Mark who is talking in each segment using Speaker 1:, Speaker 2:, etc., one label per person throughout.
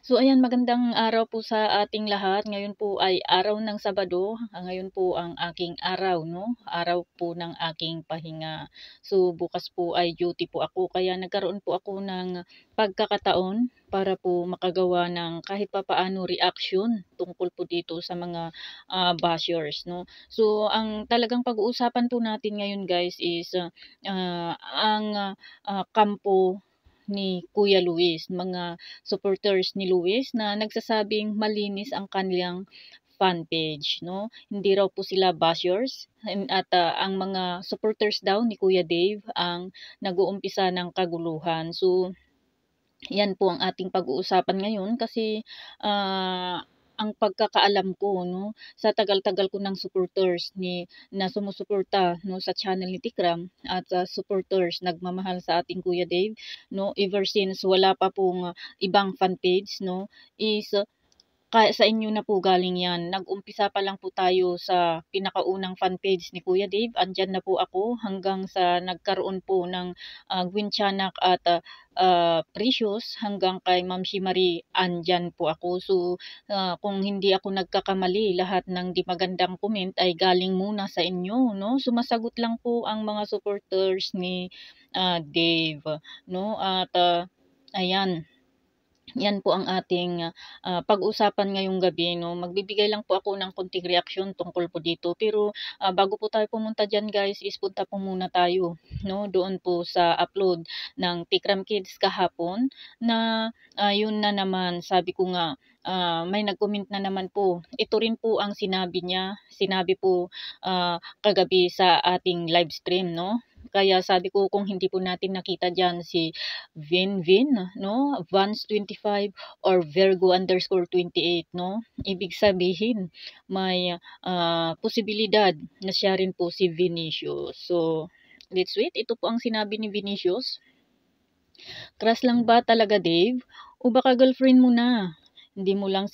Speaker 1: So ayan, magandang araw po sa ating lahat. Ngayon po ay araw ng Sabado. Ngayon po ang aking araw, no? Araw po ng aking pahinga. So bukas po ay duty po ako. Kaya nagkaroon po ako ng pagkakataon para po makagawa ng kahit papaano reaction tungkol po dito sa mga bashers, no? So ang talagang pag-uusapan po natin ngayon guys is ang kampo ni Kuya Luis, mga supporters ni Luis na nagsasabing malinis ang kanilang fan page, 'no. Hindi raw po sila bashers at ang mga supporters daw ni Kuya Dave ang nag-uumpisa ng kaguluhan. So 'yan po ang ating pag-uusapan ngayon kasi, ang pagkakaalam ko 'no, sa tagal-tagal ko ng supporters na sumusuporta 'no, sa channel ni Tikram at supporters nagmamahal sa ating Kuya Dave 'no, ever since wala pa pong ibang fan page 'no, is sa inyo na po galing 'yan. Nag-umpisa pa lang po tayo sa pinakaunang fan page ni Kuya Dave, andiyan na po ako hanggang sa nagkaroon po ng, Gwen Tiyanak at, Precious hanggang kay Ma'am She Marie, andiyan po ako. So, kung hindi ako nagkakamali lahat ng 'di magandang comment ay galing muna sa inyo 'no. Sumasagot lang po ang mga supporters ni, Dave 'no at, ayan. Yan po ang ating, pag-usapan ngayong gabi 'no. Magbibigay lang po ako ng konting reaksyon tungkol po dito. Pero, bago po tayo pumunta diyan guys is punta po muna tayo 'no, doon po sa upload ng Tikram Kids kahapon na, yun na naman sabi ko nga, may nag-comment na naman po. Ito rin po ang sinabi po, kagabi sa ating live stream 'no. Kaya sabi ko kung hindi po natin nakita diyan si Vinvin 'no, Vance25 or Virgo_28 'no. Ibig sabihin may, posibilidad na siya rin po si Vinicius. So, let's wait. Ito po ang sinabi ni Vinicius. "Crush lang ba talaga Dave o baka girlfriend mo na? Hindi mo lang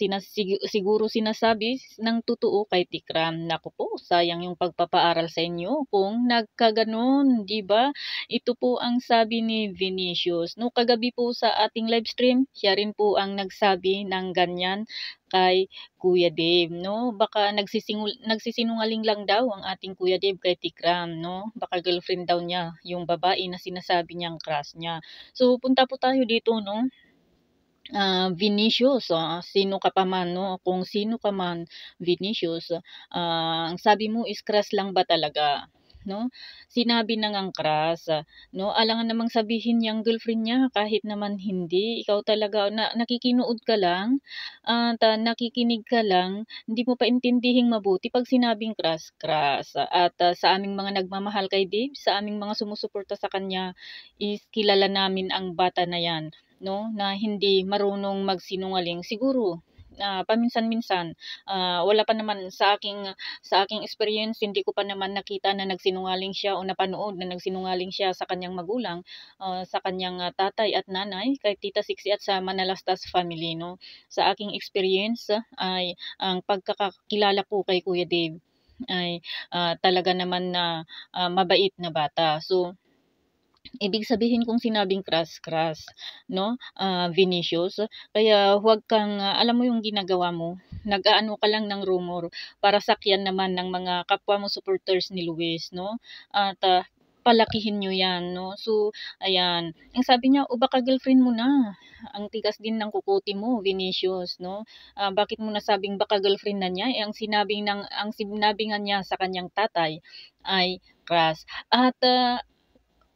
Speaker 1: siguro sinasabi ng totoo kay Tikram. Naku po, sayang yung pagpapaaral sa inyo kung nagkagano'n, 'di ba?" Ito po ang sabi ni Vinicius. No, kagabi po sa ating live stream, siya rin po ang nagsabi ng ganyan kay Kuya Dave, 'no? Baka nagsisinungaling lang daw ang ating Kuya Dave kay Tikram, 'no? Baka girlfriend daw niya yung babae na sinasabi niyang crush niya. So, punta po tayo dito 'no, Vinicius, sino ka pa man 'no, kung sino ka man Vinicius, ang sabi mo is crush lang ba talaga 'no? Sinabi na ngang crush, 'no, alangan namang sabihin niyang girlfriend niya kahit naman hindi. Ikaw talaga na nakikinood ka lang at, nakikinig ka lang, hindi mo pa intindihing mabuti 'pag sinabing crush, crush. At, sa aming mga nagmamahal kay Dave, sa aming mga sumusuporta sa kanya is kilala namin ang bata na 'yan. 'No, na hindi marunong magsinungaling. Siguro, paminsan-minsan, wala pa naman sa aking experience hindi ko pa naman nakita na nagsinungaling siya o napanood na nagsinungaling siya sa kanyang magulang, sa kanyang, tatay at nanay, kay Tita Sixie at sa Manalastas family 'no. Sa aking experience ay ang pagkakakilala ko kay Kuya Dave ay, talaga naman na, mabait na bata. So, ibig sabihin kung sinabing crush, crush 'no, Vinicius, kaya huwag kang, alam mo yung ginagawa mo, nag-aano ka lang ng rumor para sakyan naman ng mga kapwa mo supporters ni Luis 'no, at, palakihin niyo 'yan 'no. So ayan, ang sabi niya, "O baka girlfriend mo na." Ang tigas din ng kukote mo Vinicius 'no, bakit mo nasabing baka girlfriend na niya, eh, ang sinabi nga niya sa kanyang tatay ay crush at,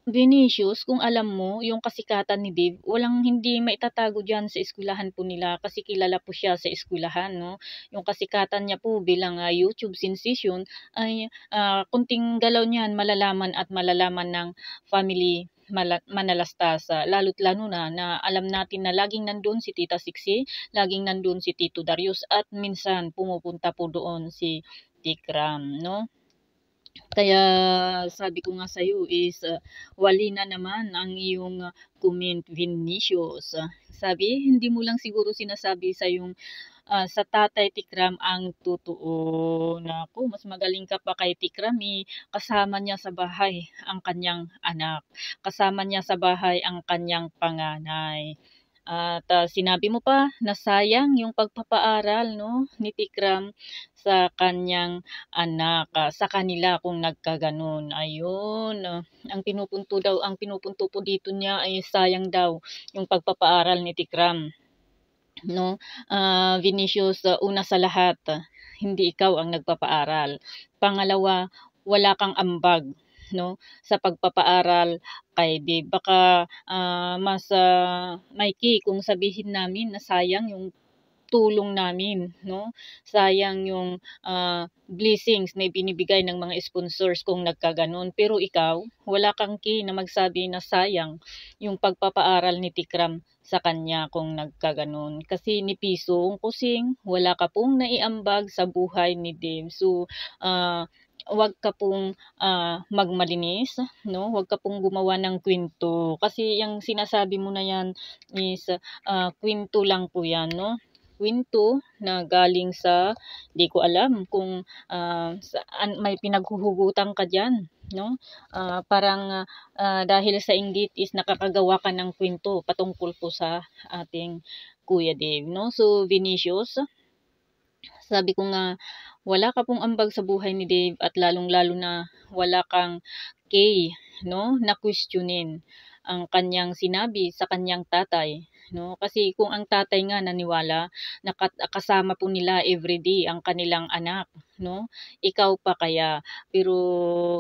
Speaker 1: Vinicius, kung alam mo yung kasikatan ni Dave, hindi maitatago diyan sa eskuwelahan po nila kasi kilala po siya sa eskuwelahan 'no. Yung kasikatan niya po bilang, YouTube sensation ay, konting galaw niyan malalaman at malalaman ng family Manalastas, lalo't lalo na na alam natin na laging nandun si Tita Sixie, laging nandun si Tito Darius at minsan pumupunta po doon si Tikram 'no. Kaya sabi ko nga sa'yo is, wali na naman ang iyong, comment Vinicius. Sabi, hindi mo lang siguro sinasabi sa yung sa Tatay Tikram ang totoo. Naku, mas magaling ka pa kay Tikram, eh, kasama niya sa bahay ang kanyang anak, kasama niya sa bahay ang kanyang panganay. At sinabi mo pa na sayang yung pagpapaaral, no, ni Tikram sa kanyang anak, sa kanila kung nagkaganon. Ayun, ang pinupunto po dito niya ay sayang daw yung pagpapaaral ni Tikram, no. Vinicius, una sa lahat, hindi ikaw ang nagpapaaral. Pangalawa, wala kang ambag, no, sa pagpapaaral kay Dave. Baka mas maiki kung sabihin namin na sayang yung tulong namin, no? Sayang yung blessings na ibinibigay ng mga sponsors kung nagkaganon. Pero ikaw, wala kang key na magsabi na sayang yung pagpapaaral ni Tikram sa kanya kung nagkaganon. Kasi ni Pisong Kusing, wala ka pong naiambag sa buhay ni Dave. So, wag ka pong magmalinis, no? Wag ka pong gumawa ng kwento. Kasi yung sinasabi mo na yan is kwento lang po yan, no? Kwento na galing sa, di ko alam kung saan may pinaghuhugutan ka diyan, no? Parang dahil sa inggit is nakakagawa ka ng kwento patungkol po sa ating Kuya Dave, no? So, Vinicius, sabi ko nga, wala ka pong ambag sa buhay ni Dave at lalong-lalo na wala kang kay, no, na questionin ang kanyang sinabi sa kanyang tatay, no? Kasi kung ang tatay nga naniwala na kasama po nila everyday ang kanilang anak, no? Ikaw pa kaya? Pero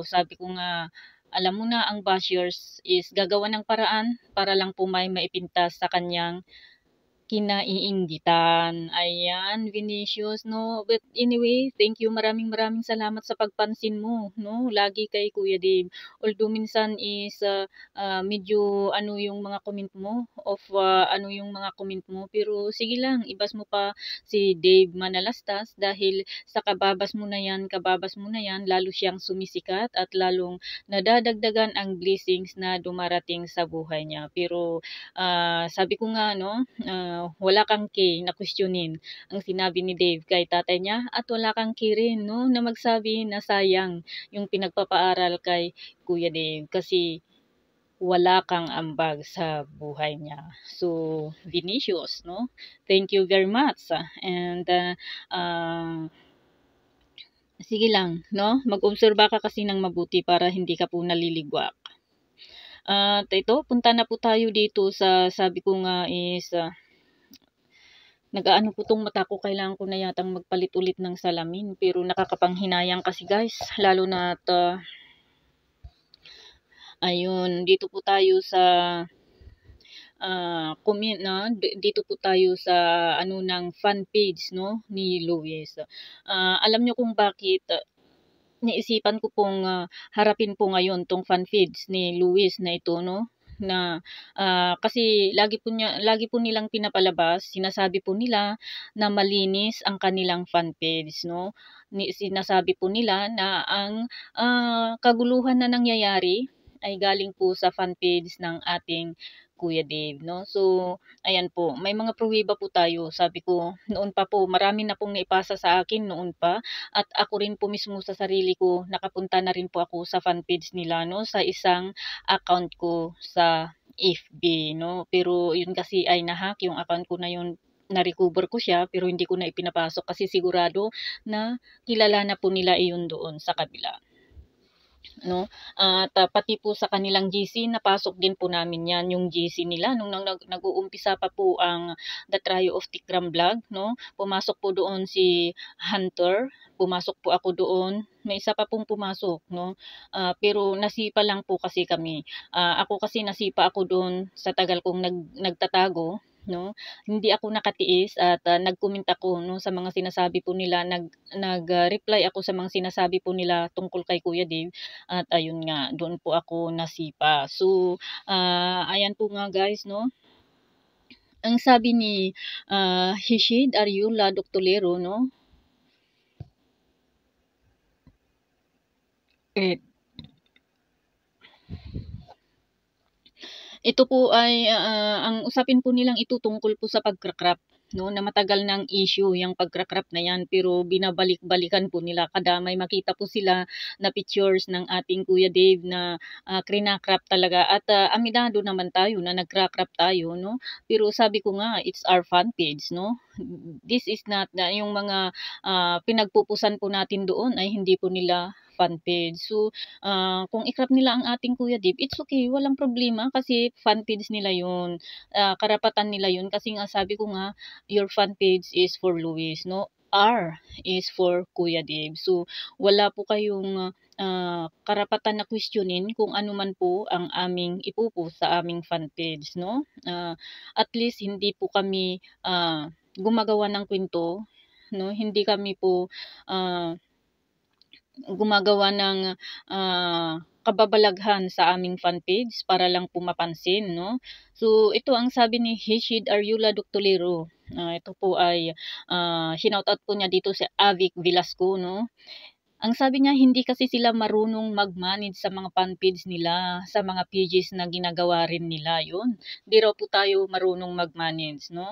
Speaker 1: sabi ko nga, alam mo na ang bashers is gagawa ng paraan para lang po may maipintas sa kanyang kinaiinggitan. Ayan, Vinicius, no? But anyway, thank you. Maraming maraming salamat sa pagpansin mo, no? Lagi kay Kuya Dave. Although minsan is medyo ano yung mga comment mo, ano yung mga comment mo. Pero sige lang, ibas mo pa si Dave Manalastas dahil sa kababas mo na yan, lalo siyang sumisikat at lalong nadadagdagan ang blessings na dumarating sa buhay niya. Pero sabi ko nga, no, wala kang key na questionin ang sinabi ni Dave kay tatay niya at wala kang key rin, no, na magsabi na sayang yung pinagpapaaral kay Kuya Dave kasi wala kang ambag sa buhay niya. So, Vinicius, no, thank you very much. And sige lang, no, mag-obserba ka kasi ng mabuti para hindi ka po naliligwak. At ito, punta na po tayo dito sa sabi ko nga is nag-aano po tong mata ko, kailangan ko na yatang magpalit ulit ng salamin. Pero nakakapanghinayang kasi guys, lalo na ayun, dito po tayo sa comment na dito po tayo sa ano ng fan page, no, ni Luis. Alam nyo kung bakit naisipan ko pong harapin po ngayon tong fan feeds ni Luis na ito, no, na kasi lagi po nilang pinapalabas, sinasabi po nila na malinis ang kanilang fan page, no. Sinasabi po nila na ang kaguluhan na nangyayari ay galing po sa fan page ng ating Kuya Dave, no. So ayan po, may mga pruweba po tayo. Sabi ko noon pa po, marami na pong naipasa sa akin noon pa. At ako rin po mismo sa sarili ko, nakapunta na rin po ako sa fan page nila, no, sa isang account ko sa FB, no. Pero yun kasi ay na-hack yung account ko na yun, na-recover ko siya pero hindi ko na ipinapasok kasi sigurado na kilala na po nila iyon doon sa kabila, no. At pati po sa kanilang GC napasok din po namin yan, yung GC nila nung nag-uumpisa pa po ang The Trio of Tikram Vlog, no. Pumasok po doon si Hunter, pumasok po ako doon, may isa pa pong pumasok, no. Pero nasipa lang po kasi kami. Ako kasi nasipa ako doon sa tagal kong nagtatago, no. Hindi ako nakatiis at nag-comment ako, no, sa mga sinasabi po nila, nag-reply ako sa mga sinasabi po nila tungkol kay Kuya Dave at ayun nga, doon po ako nasipa. So, ayan po nga guys, no. Ang sabi ni Hishid Ariula Doctolero, no, ito po ay ang usapin po nilang ito tungkol po sa pagka-crop, 'no, na matagal ng issue yang pagka-crop na 'yan, pero binabalik-balikan po nila kada may makita po sila na pictures ng ating Kuya Dave na, krina-crop talaga at, aminado naman tayo na nagkra-crop tayo 'no. Pero sabi ko nga, it's our fan page 'no. This is not na yung mga, pinagpupusan po natin doon ay hindi po nila fan page. So, kung i-crop nila ang ating Kuya Dave, it's okay, walang problema kasi fan page nila 'yun, karapatan nila 'yun kasi nga sabi ko nga, your fan page is for Luis 'no, R is for Kuya Dave. So, wala po kayong, karapatan na questionin kung ano man po ang aming ipo-post sa aming fan page 'no. At least hindi po kami, gumagawa ng kuwento 'no, hindi kami po, ah gumagawa ng, kababalaghan sa aming fan page para lang po mapansin 'no. So ito ang sabi ni Hishid Ariula Doctolero, ito po ay, shinout-out po niya dito si Avic Velasco 'no. Ang sabi niya hindi kasi sila marunong mag-manage sa mga fan page nila, sa mga pages na ginagawa rin nila, 'yun. 'Di raw po tayo marunong mag-manage 'no.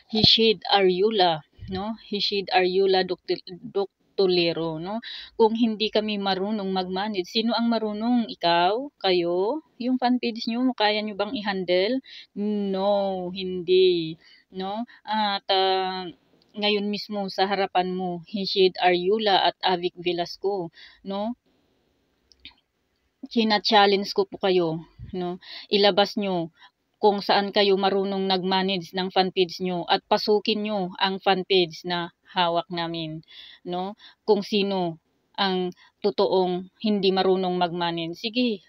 Speaker 1: Hishid Ariula 'no, Hishid Ariula Doctolero 'no. Kung hindi kami marunong mag-manage, sino ang marunong? Ikaw? Kayo? Yung fan page niyo kaya niyo bang i-handle? No, hindi 'no. At, ngayon mismo sa harapan mo, Hishid Ariula at Avic Velasco 'no, china-challenge ko po kayo 'no, ilabas niyo kung saan kayo marunong nag-manage ng fan page niyo at pasukin niyo ang fan page na hawak namin 'no, kung sino ang totoong hindi marunong mag-manage. Sige,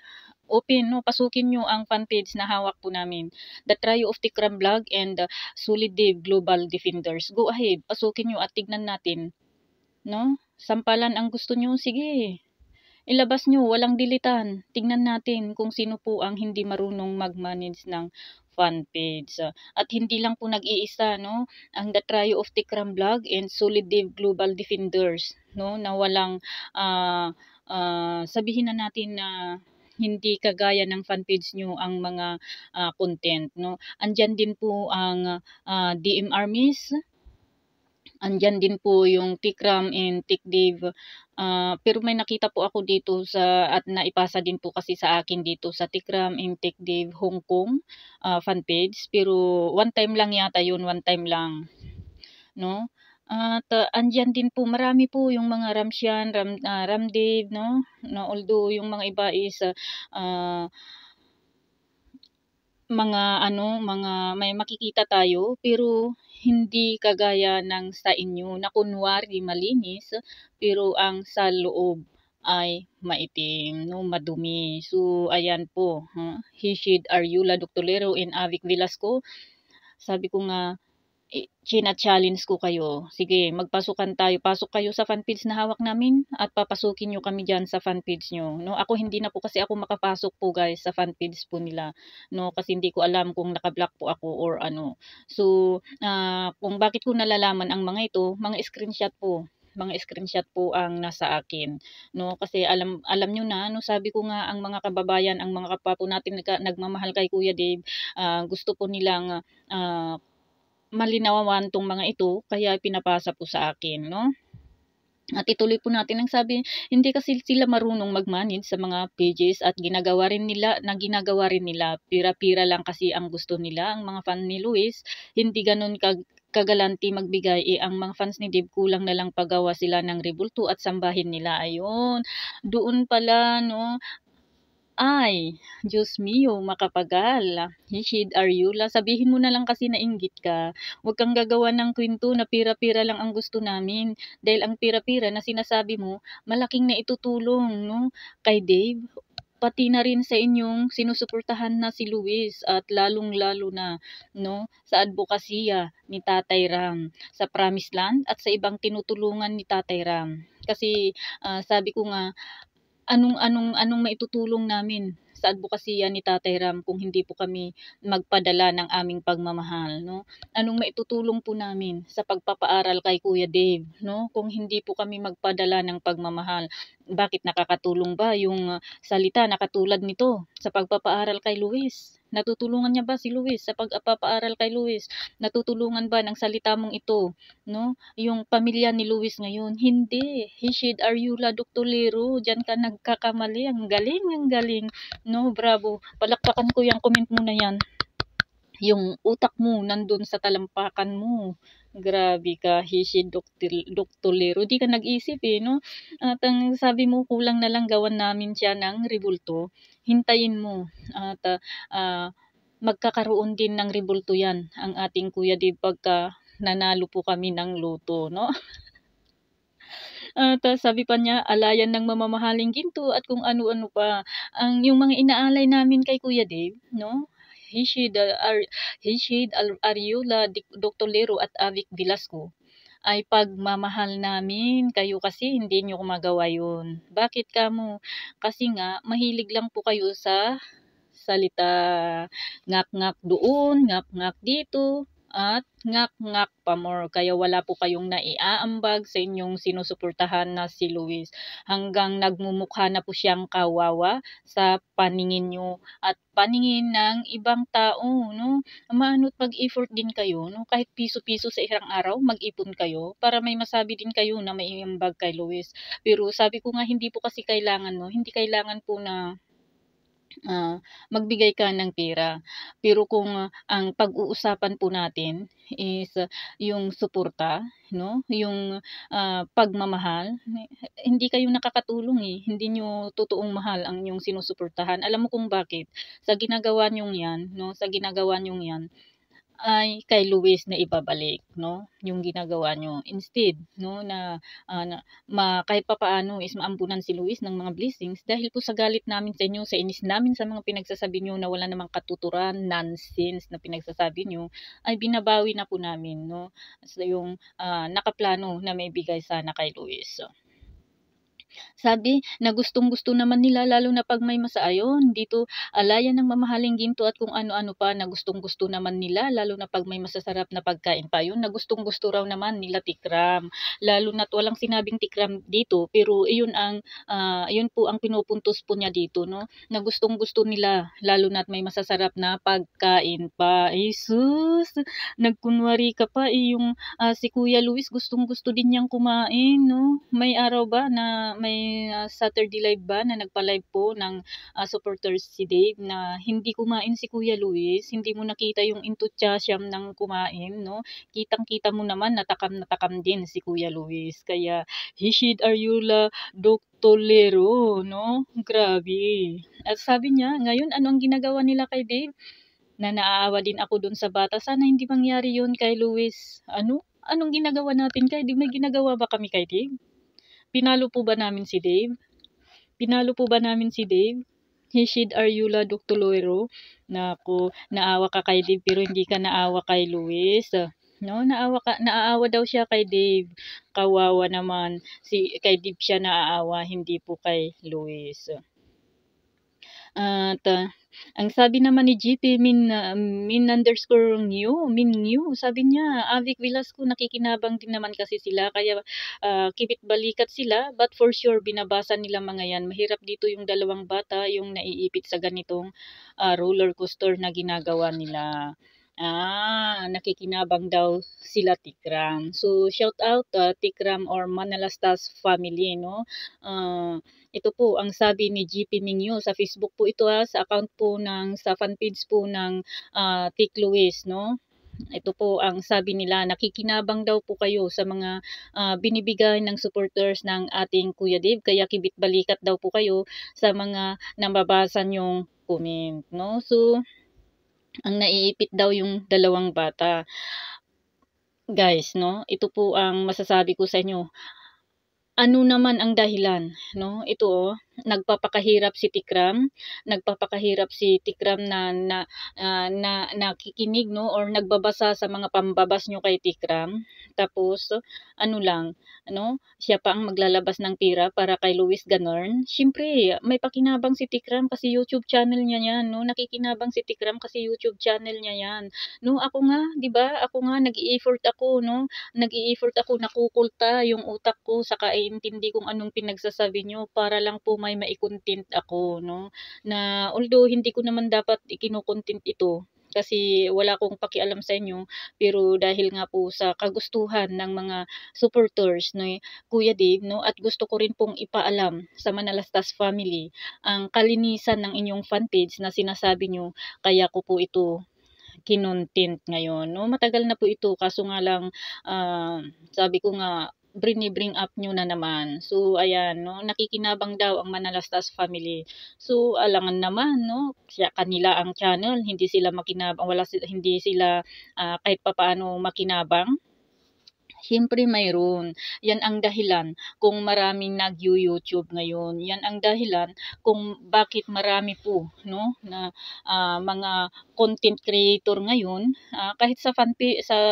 Speaker 1: open 'no, pasukin niyo ang fan page na hawak po namin, The Trio of Tikram Vlog and Solid Dave Global Defenders. Go ahead, pasukin niyo at tignan natin 'no, sampalan ang gusto niyo, sige. Ilabas niyo, walang dilitan. Tingnan natin kung sino po ang hindi marunong mag-manage ng fan page. At hindi lang po nag-iisa 'no, ang The Trio of Tikram Vlog and Solid Dave Global Defenders 'no, na walang, sabihin na natin na hindi kagaya ng fan page niyo ang mga, content 'no. Andiyan din po ang, DM Armies. Andiyan din po yung Tikram and Tikdiv, pero may nakita po ako dito sa at naipasa din po kasi sa akin dito sa Tikram and Tikdiv Hong Kong, fan page. Pero one time lang yata yun, one time lang 'no. At, andiyan din po marami po yung mga Ramsian, Ramdev 'no, na although yung mga iba is, mga ano, mga may makikita tayo pero hindi kagaya ng sa inyo na kunwari malinis, pero ang sa loob ay maitim 'no, madumi. So ayan po, Hishid Ariula Doctolero and Avic Velasco, sabi ko nga china-challenge ko kayo. Sige, magpasukan tayo. Pasok kayo sa fan page na hawak namin at papasukin niyo kami diyan sa fan page niyo, 'no. Ako hindi na po kasi ako makapasok po guys sa fan page po nila, 'no, kasi hindi ko alam kung naka-block po ako or ano. So, kung bakit ko nalalaman ang mga ito, mga screenshot po ang nasa akin, 'no. Kasi alam alam niyo na 'no, sabi ko nga ang mga kababayan, ang mga kapwa po natin nagmamahal kay Kuya Dave, gusto po nilang, malinawan 'tong mga ito kaya pinapasa po sa akin 'no. At ituloy po natin ang sabi, hindi kasi sila marunong mag-manage sa mga pages at ginagawa rin nila, pira-pira lang kasi ang gusto nila. Ang mga fan ni Luis, hindi gano'n kagalanti magbigay, ang mga fans ni Dave kulang na lang pagawa sila ng rebulto at sambahin nila. Ayun, doon pala 'no. Ay, Diyos mio, makapagal. Hishid Ariula, sabihin mo na lang kasi nainggit ka. Huwag kang gagawa ng kwento na pira-pira lang ang gusto namin. Dahil ang pira-pira na sinasabi mo, malaking naitutulong, no? Kay Dave, pati na rin sa inyong sinusuportahan na si Luis at lalong-lalo na, no? Sa advokasya ni Tatay Ram, sa Promised Land at sa ibang tinutulungan ni Tatay Ram. Kasi sabi ko nga, anong maitutulong namin sa adbokasya ni Tatay Ram kung hindi po kami magpadala ng aming pagmamahal 'no? Anong maitutulong po namin sa pagpapaaral kay Kuya Dave 'no, kung hindi po kami magpadala ng pagmamahal. Bakit nakakatulong ba yung salita na katulad nito sa pagpapaaral kay Luis Natutulungan niya ba si Luis sa pagpapaaral kay Luis? Natutulungan ba ng salita mong ito, no, yung pamilya ni Luis ngayon? Hindi. Hishid Ariula Doctolero, diyan ka nagkakamali. Ang galing, no, bravo. Palakpakan ko yung comment mo na yan. Yung utak mo nandun sa talampakan mo. Grabe ka, Hishid Doctolero. Di ka nag-isip no? At ang sabi mo, kulang na lang gawan namin siya ng rebulto. Hintayin mo. At magkakaroon din ng rebulto yan, ang ating Kuya Dave, pagka nanalo po kami ng loto, no? At sabi pa niya, alayan ng mamamahaling ginto at kung ano-ano pa. Yung mga inaalay namin kay Kuya Dave, no? Hishid Ariula Doctolero at Avic Velasco ay pagmamahal namin kayo kasi hindi nyo magawa yun. Bakit kamo? Kasi nga, mahilig lang po kayo sa salita. Ngak-ngak doon, ngak-ngak dito, at ngak-ngak pa more. Kaya wala po kayong naiaambag sa inyong sinusuportahan na si Luis. Hanggang nagmumukha na po siyang kawawa sa paningin nyo at paningin ng ibang tao, no? Maano't mag-effort din kayo, no? Kahit piso-piso sa isang araw, mag-ipon kayo para may masabi din kayo na may iambag kay Luis. Pero sabi ko nga, hindi po kasi kailangan, no? Hindi kailangan po na magbigay ka ng pera. Pero kung ang pag-uusapan po natin is yung suporta, no? Yung pagmamahal, hindi kayo nakakatulong hindi nyo totoong mahal ang inyong sinusuportahan. Alam mo kung bakit? Sa ginagawa nyong yan, no? Sa ginagawa nyong yan, ay kay Luis na ibabalik, no? Yung ginagawa nyo. Instead, no, na, kahit papaano is maambunan si Luis ng mga blessings dahil po sa galit namin sa inyo, sa inis namin sa mga pinagsasabi nyo na wala namang katuturan, nonsense na pinagsasabi nyo, ay binabawi na po namin, no? So, yung nakaplano na may bigay sana kay Luis. So, sabi na gustong-gusto naman nila lalo na pag may masaayon. Dito alayan ng mamahaling ginto at kung ano-ano pa na gustong-gusto naman nila lalo na pag may masasarap na pagkain pa yun na gustong-gusto raw naman nila tikram. Lalo na't walang sinabing tikram dito pero yun po ang pinupuntos po niya dito, no? Na gustong-gusto nila lalo na't may masasarap na pagkain pa. Jesus, nagkunwari ka pa yung si Kuya Luis gustong-gusto din niyang kumain, no? May araw ba na may Saturday live ba na nagpa-live po ng supporters si Dave na hindi kumain si Kuya Luis, hindi mo nakita yung enthusiasm ng kumain, no? Kitang-kita mo naman natakam din si Kuya Luis. Kaya Hishid Ariula Doctolero, no? Grabe. At sabi niya, ngayon ano ang ginagawa nila kay Dave? Na naaawa din ako dun sa bata. Sana hindi mangyari yun kay Luis. Ano? Anong ginagawa natin kay Dave? May ginagawa ba kami kay Dave? Pinalo po ba namin si Dave? Pinalo po ba namin si Dave? Hishid Ariula Doctolero. Naku, naawa ka kay Dave pero hindi ka naawa kay Luis. No, naaawa daw siya kay Dave. Kawawa naman. Kay Dave siya naaawa, hindi po kay Luis. At ang sabi naman ni GP min new, sabi niya, Avic Velasco nakikinabang din naman kasi sila kaya kibit balikat sila but for sure binabasa nila mga yan. Mahirap dito yung dalawang bata yung naiipit sa ganitong roller coaster na ginagawa nila. Nakikinabang daw sila Tikram. So, shout out Tikram or Manalastas family, no? Ito po ang sabi ni GP Mingyo sa Facebook po ito sa account po sa fan page po ng Tik Luis, no? Ito po ang sabi nila, nakikinabang daw po kayo sa mga binibigay ng supporters ng ating Kuya Dave, kaya kibit balikat daw po kayo sa mga nababasa nyong comment, no? So, ang naiipit daw yung dalawang bata. Guys, no? Ito po ang masasabi ko sa inyo. Ano naman ang dahilan, no? Ito nagpapakahirap si Tikram na nakikinig, no, or nagbabasa sa mga pambabas nyo kay Tikram. Tapos ano lang, ano, siya pa ang maglalabas ng pira para kay Luis Ganorn. Siyempre, may pakinabang si Tikram kasi YouTube channel niya yan, no? Nakikinabang si Tikram kasi YouTube channel niya yan. No, ako nga, 'di ba? Ako nga nag-i-effort ako, no? Nag-i-effort ako, nakukulta yung utak ko sa kaintindi kung anong pinagsasabi nyo para lang po may mai-content ako 'no, na although hindi ko naman dapat ikino-content ito, kasi wala akong pakialam sa inyo, pero dahil nga po sa kagustuhan ng mga supporters ni Kuya Dave 'no, at gusto ko rin pong ipaalam sa Manalastas family ang kalinisan ng inyong fan page na sinasabi niyo, kaya ko po ito kinontent ngayon 'no. Matagal na po ito kaso nga lang, sabi ko nga bring up niyo na naman. So ayan 'no, nakikinabang daw ang Manalastas family. So alangan naman 'no, kanila ang channel, hindi sila makinabang, hindi sila, kahit papaano makinabang. Siyempre mayroon. Yan ang dahilan kung maraming nagyu-YouTube ngayon. Yan ang dahilan kung bakit marami po 'no, na, mga content creator ngayon, kahit sa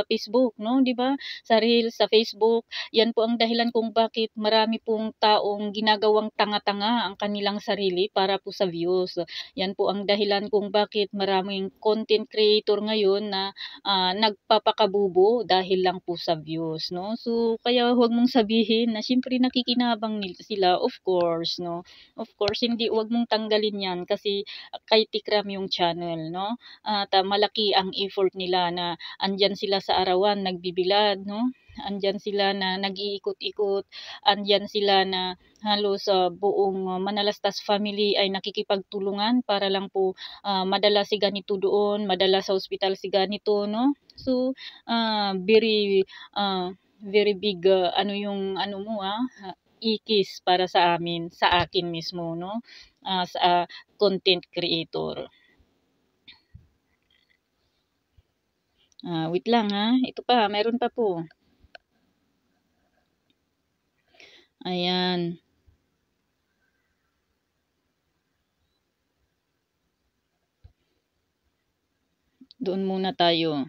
Speaker 1: Facebook 'no, 'di ba? Sa Reels, sa Facebook, yan po ang dahilan kung bakit marami pong taong ginagawang tanga-tanga ang kanilang sarili para po sa views. Yan po ang dahilan kung bakit maraming content creator ngayon na nagpapakabubo dahil lang po sa views 'no. So, kaya huwag mong sabihin na siyempre nakikinabang sila, of course 'no. Of course, hindi, huwag mong tanggalin 'yan kasi kay Tikram yung channel 'no, at malaki ang effort nila na andiyan sila sa arawan nagbibilad 'no. Andiyan sila na nag-iikot-ikot, andiyan sila na halos sa buong Manalastas family ay nakikipagtulungan para lang po madala si ganito doon, madala sa ospital si ganito 'no. So, very big, ano yung ano mo, ikis para sa amin, sa akin mismo 'no, sa content creator. Wait lang ito pa, meron pa po. Ayan. Doon muna tayo.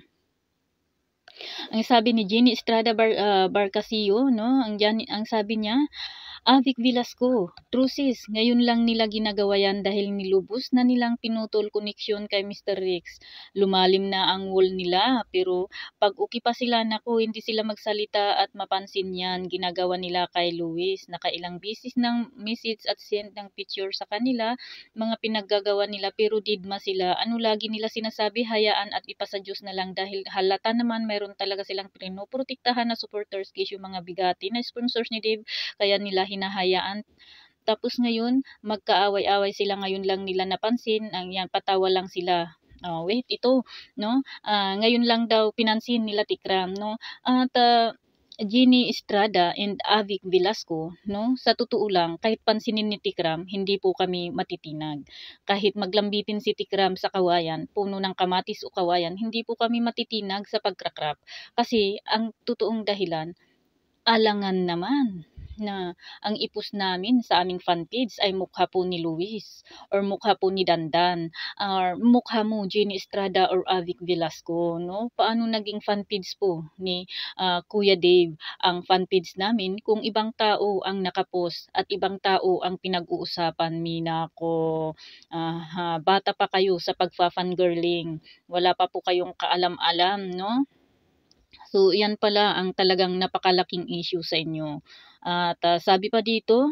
Speaker 1: Ang sabi ni Jenny Estrada Barcasillo 'no, ang sabi niya, Vic Velasco, "True sis, ngayon lang nila ginagawa yan dahil nilubos na nilang pinutol koneksyon kay Mr. Rex. Lumalim na ang wall nila, pero pag uki pa sila, naku, hindi sila magsalita at mapansin yan. Ginagawa nila kay Luis. Nakailang bisis ng message at send ng picture sa kanila, mga pinaggagawa nila, pero didma sila. Ano lagi nila sinasabi, hayaan at ipasa Diyos na lang dahil halata naman mayroon talaga silang pinoprotektahan na supporters, case yung mga bigati na sponsors ni Dave, kaya nila hinahayaan. Tapos ngayon, magkaaway-away sila, ngayon lang nila napansin, ang yan, patawa lang sila. Wait, ito, no? Ngayon lang daw pinansin nila Tikram, no? At Jenny Estrada and Avic Velasco, no? Sa totoo lang, kahit pansinin ni Tikram, hindi po kami matitinag. Kahit maglambitin si Tikram sa kawayan, puno ng kamatis o kawayan, hindi po kami matitinag sa pagkrakrap. Kasi ang totoong dahilan, alangan naman na ang ipos namin sa aming fan page ay mukha po ni Luis or mukha po ni Dandan or mukha mo Jenny Estrada or Avic Velasco 'no. Paano naging fan page po ni, Kuya Dave ang fan page namin kung ibang tao ang nakapost at ibang tao ang pinag-uusapan. Nako, bata pa kayo sa pagfa-fangirling, wala pa po kayong kaalam-alam 'no. So, yan pala ang talagang napakalaking issue sa inyo. At sabi pa dito,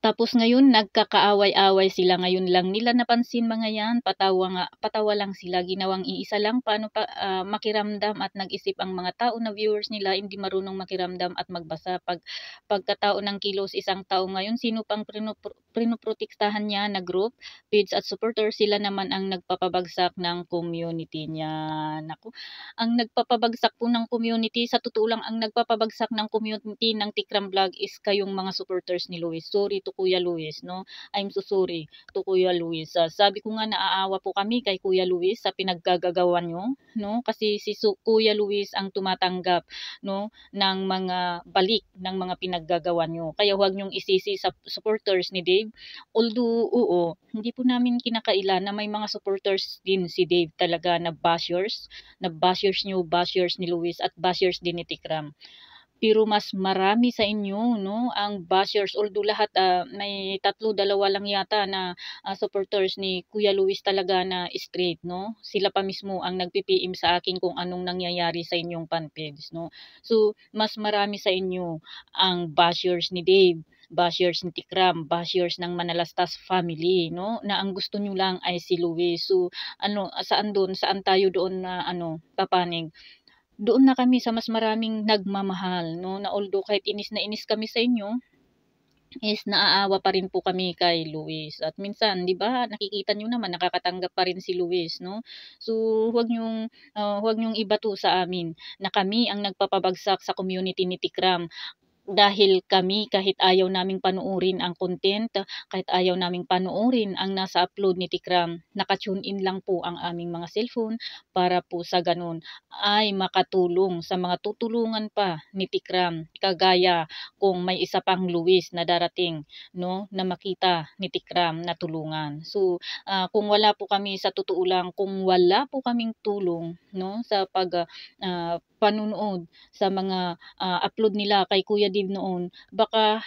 Speaker 1: tapos ngayon nagkakaaway-away sila, ngayon lang nila napansin mga yan, patawa lang sila, ginawang iisa lang, paano pa makiramdam at nag-isip ang mga tao na viewers nila hindi marunong makiramdam at magbasa. Pagkatao ng kilos isang tao ngayon, sino pang prinoprotektahan niya na group, page at supporter, sila naman ang nagpapabagsak ng community niya. Naku, ang nagpapabagsak po ng community, sa totoo lang, ang nagpapabagsak ng community ng Tikram Vlog is kayong mga supporters ni Luis. Sorry to Kuya Luis, no? I'm so sorry to Kuya Luis. Sabi ko nga, naaawa po kami kay Kuya Luis sa pinaggagawa nyo, no? Kasi si Kuya Luis ang tumatanggap, no, ng mga balik ng mga pinaggagawa nyo. Kaya huwag nyong isisi sa supporters ni Dave. Although, oo, hindi po namin kinakailan na may mga supporters din si Dave talaga na bashers nyo, bashers ni Luis at bashers din ni Tikram. Pero mas marami sa inyo 'no, ang bashers, although lahat, may 3, 2 lang yata na, supporters ni Kuya Luis talaga na straight 'no. Sila pa mismo ang nagpi-PM sa akin kung anong nangyayari sa inyong fan page 'no. So, mas marami sa inyo ang bashers ni Dave, bashers ni Tikram, bashers ng Manalastas family, no, na ang gusto niyo lang ay si Luis. So ano, saan tayo doon na ano, papanig? Doon na kami sa mas maraming nagmamahal, no, na although kahit inis na inis kami sa inyo, is naaawa pa rin po kami kay Luis. At minsan, 'di ba, nakikita niyo naman nakakatanggap pa rin si Luis, no? So, huwag niyong ibato sa amin na kami ang nagpapabagsak sa community ni Tikram. Dahil kami kahit ayaw naming panoorin ang content, kahit ayaw naming panoorin ang nasa upload ni Tikram, naka-tune in lang po ang aming mga cellphone para po sa gano'n ay makatulong sa mga tutulungan pa ni Tikram. Kagaya kung may isa pang Luis na darating, no, na makita ni Tikram na tulungan. So, kung wala po kami sa totoo lang, kung wala po kaming tulong, no, sa panunood sa mga upload nila kay Kuya Dave noon, baka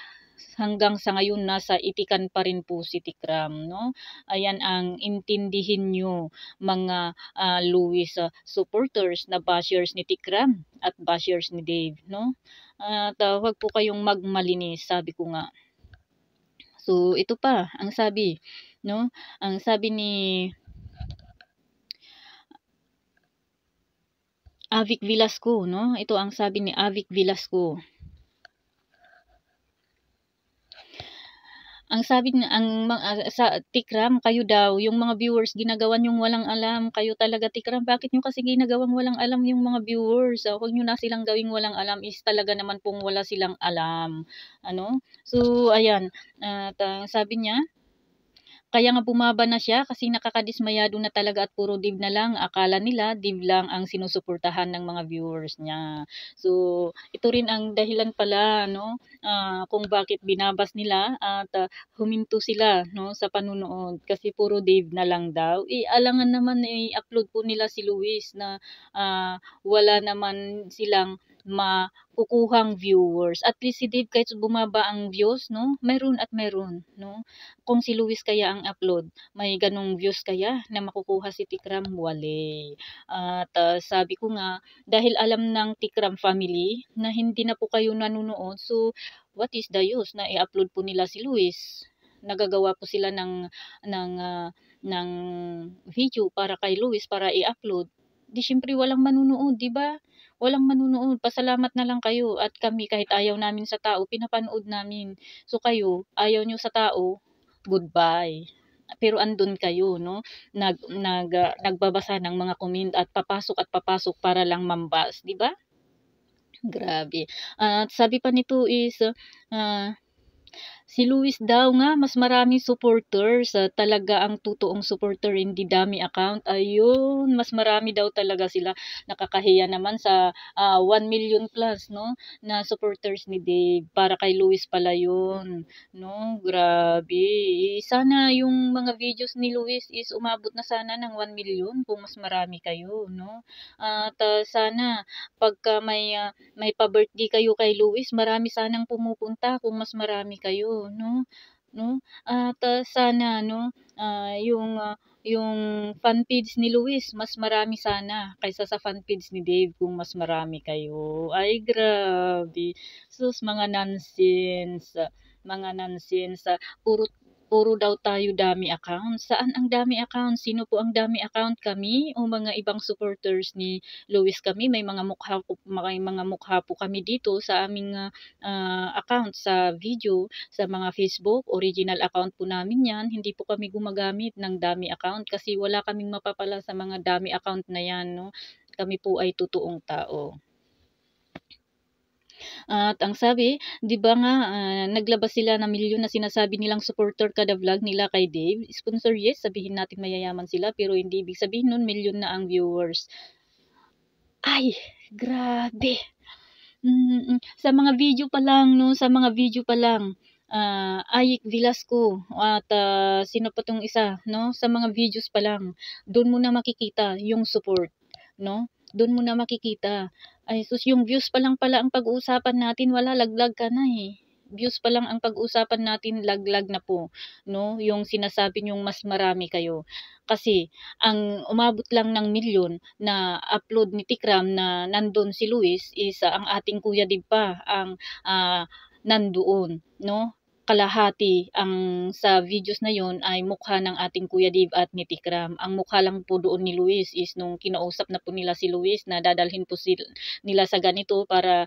Speaker 1: hanggang sa ngayon nasa itikan pa rin po si Tikram, no? Ayan ang intindihin niyo mga Luis supporters na bashers ni Tikram at bashers ni Dave, no? At huwag po kayong magmalinis, sabi ko nga. So ito pa ang sabi, no? Ang sabi ni Avic Velasco, no? Ito ang sabi ni Avic Velasco. Ang sabi na sa Tikram, kayo daw, yung mga viewers ginagawan yung walang alam. Kayo talaga Tikram, bakit niyo kasi ginagawang walang alam yung mga viewers? Huwag niyo na silang gawing walang alam, is talaga naman pong wala silang alam. Ano? So, ayan. At sabi niya, kaya nga bumaba na siya kasi nakakadismayado na talaga at puro Dave na lang. Akala nila Dave lang ang sinusuportahan ng mga viewers niya. So, ito rin ang dahilan pala, no, kung bakit binabas nila at huminto sila, no, sa panunood kasi puro Dave na lang daw. Alangan naman i-upload po nila si Luis na wala naman silang makukuhang viewers. At least si Dave kahit bumaba ang views, no, mayroon at mayroon, no. Kung si Luis kaya ang upload, may ganong views kaya na makukuha si Tikram? Wale. At sabi ko nga, dahil alam ng Tikram family na hindi na po kayo nanonood, so what is the use na i-upload po nila si Luis? Nagagawa po sila ng, ng video para kay Luis para i-upload. Di syempre walang manunood, di ba? Walang manunood. Pasalamat na lang kayo at kami kahit ayaw namin sa tao, pinapanood namin. So kayo, ayaw nyo sa tao, goodbye. Pero andun kayo, no? Nagbabasa ng mga comment at papasok para lang mambas, di ba? Grabe. At sabi pa nito is, si Luis daw nga mas maraming supporters, talaga ang totoong supporter hindi dummy account. Ayun, mas marami daw talaga sila. Nakakahiya naman sa 1 million plus, no, na supporters ni Dave. Para kay Luis pala yun, no? Grabe. Sana yung mga videos ni Luis is umabot na sana ng 1 million kung mas marami kayo, no? At sana pagka may pa-birthday kayo kay Luis, marami sanang pumupunta kung mas marami kayo, no? No? At sana, no, yung fan page ni Luis, mas marami sana kaysa sa fan page ni Dave kung mas marami kayo. Ay, grabe. Sus, mga nonsense. Puro puro daw tayo dummy account. Saan ang dummy account? Sino po ang dummy account? Kami o mga ibang supporters ni Luis kami? May mga mukha po kami dito sa aming account sa video, sa mga Facebook, original account po namin 'yan. Hindi po kami gumagamit ng dummy account kasi wala kaming mapapala sa mga dummy account na 'yan, no. Kami po ay totoong tao. At ang sabi, 'di ba nga, naglabas sila ng milyon na sinasabi nilang supporter kada vlog nila kay Dave. Sponsor, yes, sabihin natin mayayaman sila pero hindi ibig sabihin nun milyon na ang viewers. Ay, grabe. Sa mga video pa lang 'no, sa mga video pa lang, Aik Velasco at sino pa 'tong isa 'no, sa mga videos pa lang, dun mo na makikita yung support 'no, dun mo na makikita. Ay sus, yung views pa lang pala ang pag-uusapan natin, wala laglag ka na, eh. Views pa lang ang pag-uusapan natin, laglag na po 'no, yung sinasabi niyong mas marami kayo. Kasi ang umabot lang ng milyon na upload ni Tikram na nandun si Luis is ang ating Kuya Dib pa ang nandoon, no? kalahati ang sa videos na yon ay mukha ng ating Kuya Dave at ni Tikram. Ang mukha lang po doon ni Luis is nung kinausap na po nila si Luis na dadalhin po nila sa ganito para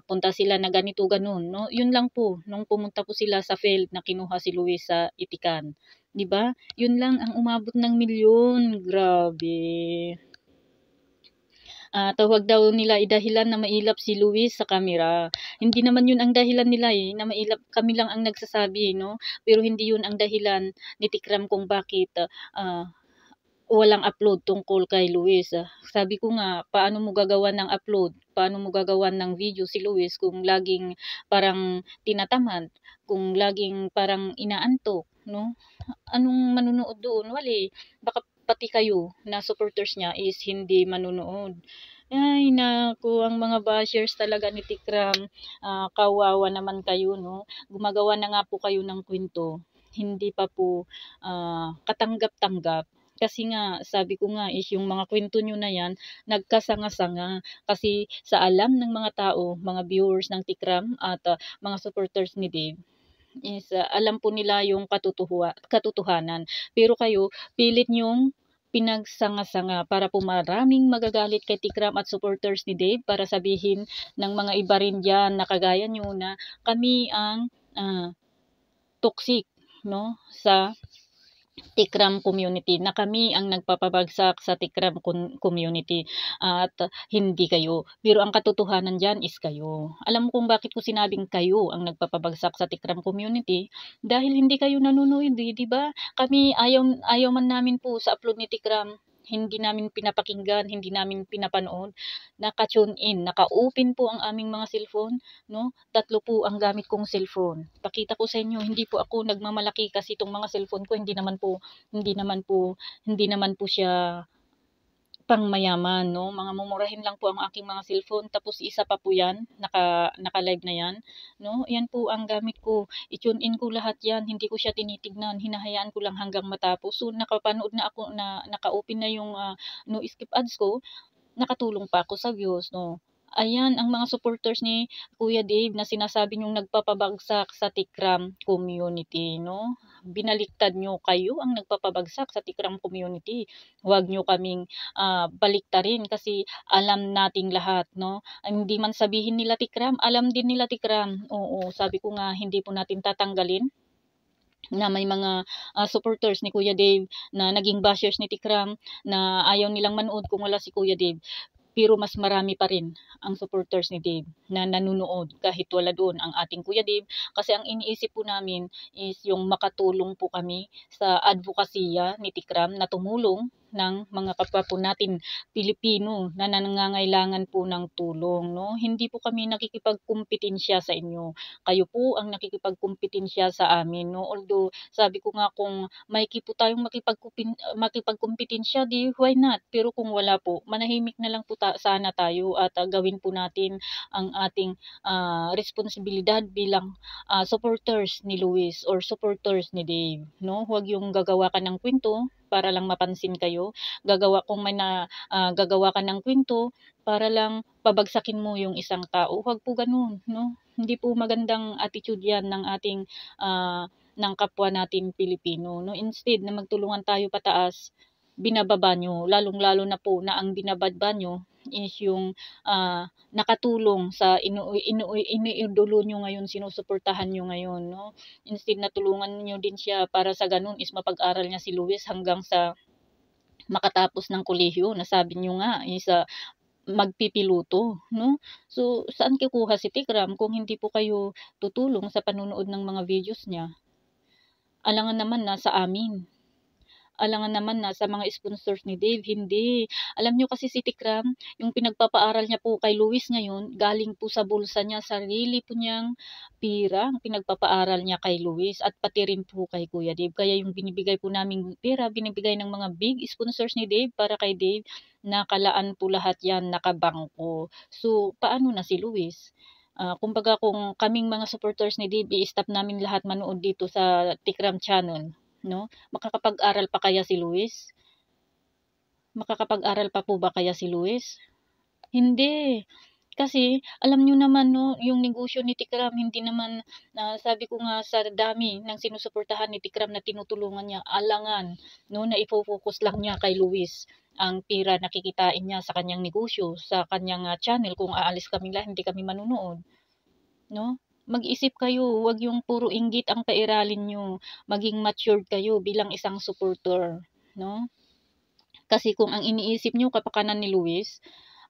Speaker 1: punta sila na ganito ganun, no? Yun lang po nung pumunta po sila sa field na kinuha si Luis sa Itikan. 'Di ba? Yun lang ang umabot ng milyon. Grabe. Tawag daw nila dahilan na mailap si Luis sa kamera. Hindi naman yun ang dahilan nila na mailap, kami lang ang nagsasabi, no? Pero hindi yun ang dahilan ni Tikram kung bakit walang upload tungkol kay Luis. Sabi ko nga, paano mo gagawan ng upload? Paano mo gagawan ng video si Luis kung laging parang tinatamad? Kung laging parang inaantok, no? Anong manunood doon? Wali. Baka pati kayo na supporters niya is hindi manunood. Ay, naku, ang mga bashers talaga ni Tikram, kawawa naman kayo, no? Gumagawa na nga po kayo ng kwento, hindi pa po katanggap-tanggap. Kasi nga, sabi ko nga is yung mga kwento nyo na yan, nagkasanga-sanga. Kasi sa alam ng mga tao, mga viewers ng Tikram at mga supporters ni Dave, is alam po nila yung katotohanan. Pero kayo, pilit nyong pinagsanga-sanga para po maraming magagalit kay Tikram at supporters ni Dave para sabihin ng mga iba rin dyan na kagaya nyo na kami ang toxic, no, sa Tikram community, na kami ang nagpapabagsak sa Tikram community at hindi kayo. Pero ang katotohanan diyan is kayo. Alam mo kung bakit ko sinabing kayo ang nagpapabagsak sa Tikram community? Dahil hindi kayo nanonood, 'di ba? Kami ayaw man namin po sa upload ni Tikram, hindi namin pinapakinggan, hindi namin pinapanood. Naka-tune in, naka-open po ang aming mga cellphone, no? 3 po ang gamit kong cellphone. Pakita ko sa inyo, hindi po ako nagmamalaki kasi itong mga cellphone ko hindi naman po siya pangmayaman, no? Mga mumurahin lang po ang aking mga cellphone. Tapos isa pa po yan, naka-live na yan, no? Yan po ang gamit ko. I-tune in ko lahat yan. Hindi ko siya tinitignan. Hinahayaan ko lang hanggang matapos. So, nakapanood na ako, naka-open na yung no skip ads ko. Nakatulong pa ako sa views, no? Ayan ang mga supporters ni Kuya Dave na sinasabi niyong nagpapabagsak sa Tikram community, no? Binaliktad niyo, kayo ang nagpapabagsak sa Tikram community. Huwag niyo kaming baliktarin kasi alam nating lahat, no? Hindi man sabihin nila Tikram, alam din nila Tikram. Oo, sabi ko nga hindi po natin tatanggalin na may mga supporters ni Kuya Dave na naging bashers ni Tikram na ayaw nilang manood kung wala si Kuya Dave. Pero mas marami pa rin ang supporters ni Dave na nanunood kahit wala doon ang ating Kuya Dave. Kasi ang iniisip po namin is yung makatulong po kami sa advokasya ni Tikram na tumulong ng mga kapwa po natin Pilipino na nangangailangan po ng tulong, no? Hindi po kami nakikipagkumpetensya sa inyo. Kayo po ang nakikipagkumpetensya sa amin, no? Although sabi ko nga kung maiki po tayong makipagkumpetensya, di why not? Pero kung wala po, manahimik na lang po sana tayo at gawin po natin ang ating responsibilidad bilang supporters ni Luis or supporters ni Dave, no? Huwag yung gagawa ka ng kwento para lang mapansin kayo. Gagawa ka ng kwento para lang pabagsakin mo yung isang tao. Huwag po ganun, no? Hindi po magandang attitude yan ng ating ng kapwa natin Pilipino, no? Instead na magtulungan tayo pataas, binababa nyo, lalong-lalo na po na ang binababa nyo is yung nakatulong sa iniidolo nyo ngayon, sinusuportahan nyo ngayon, no? Instead na tulungan nyo din siya para sa ganun is mapag-aral niya si Luis hanggang sa makatapos ng kolehiyo na sabi nyo nga is magpipiluto, no? So, saan kukuha si Tikram kung hindi po kayo tutulong sa panunood ng mga videos niya? Alangan naman nasa amin. Alangan naman nasa mga sponsors ni Dave, hindi. Alam nyo kasi si Tikram, yung pinagpapaaral niya po kay Luis ngayon, galing po sa bulsa niya, sarili po niyang pira, ang pinagpapaaral niya kay Luis at pati rin po kay Kuya Dave. Kaya yung binibigay po naming pera, binibigay ng mga big sponsors ni Dave para kay Dave, nakalaan po lahat yan, nakabangko. So, paano na si Luis? Kumbaga kung kaming mga supporters ni Dave, i-stop namin lahat manood dito sa Tikram channel, no? Makakapag-aral pa kaya si Luis? Makakapag-aral pa po ba kaya si Luis? Hindi. Kasi alam niyo naman 'no, yung negosyo ni Tikram hindi naman, sabi ko nga sa dami ng sinusuportahan ni Tikram na tinutulungan niya, alangan 'no, na ifo-focus lang niya kay Luis ang pera na kikitain niya sa kanyang negosyo, sa kanyang, channel kung aalis kaming lahat hindi kami manonood, 'no? Mag-isip kayo, 'wag yung puro inggit ang pairalin niyo, maging matured kayo bilang isang supporter, 'no? Kasi kung ang iniisip niyo kapakanan ni Luis,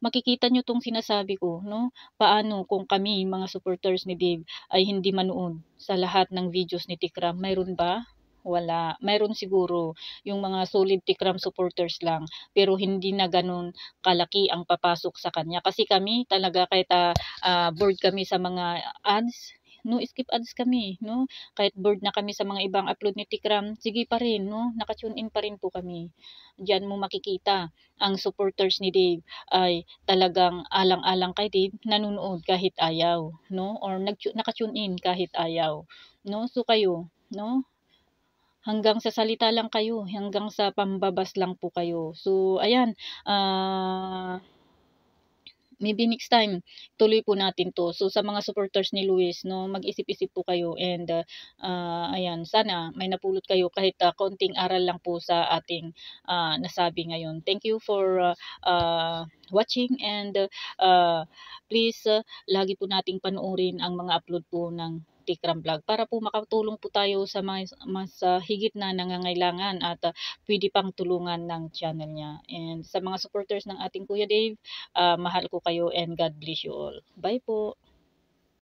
Speaker 1: makikita niyo 'tong sinasabi ko 'no, paano kung kami mga supporters ni Dave ay hindi manood sa lahat ng videos ni Tikram, mayro'n ba? Wala. Mayro'n siguro yung mga solid Tikram supporters lang, pero hindi na gano'n kalaki ang papasok sa kanya. Kasi kami talaga kahit, bored kami sa mga ads, no, skip ads kami 'no, kahit bored na kami sa mga ibang upload ni Tikram, sige pa rin 'no, naka-tune in pa rin po kami. Diyan mo makikita ang supporters ni Dave ay talagang alang-alang kay Dave, nanonood kahit ayaw 'no, or naka-tune in kahit ayaw 'no. So kayo 'no, hanggang sa salita lang kayo, hanggang sa pambabas lang po kayo. So ayan, maybe next time tuloy po natin 'to. So sa mga supporters ni Luis 'no, mag-isip-isip po kayo and, ayan sana may napulot kayo kahit, konting aral lang po sa ating, nasabi ngayon. Thank you for, watching and, please, lagi po nating panoorin ang mga upload po ng Tikram Vlog para po makatulong po tayo sa mga mas, higit na nangangailangan at, puwede pang tulungan ng channel niya. And sa mga supporters ng ating Kuya Dave, mahal ko kayo and God bless you all. Bye po.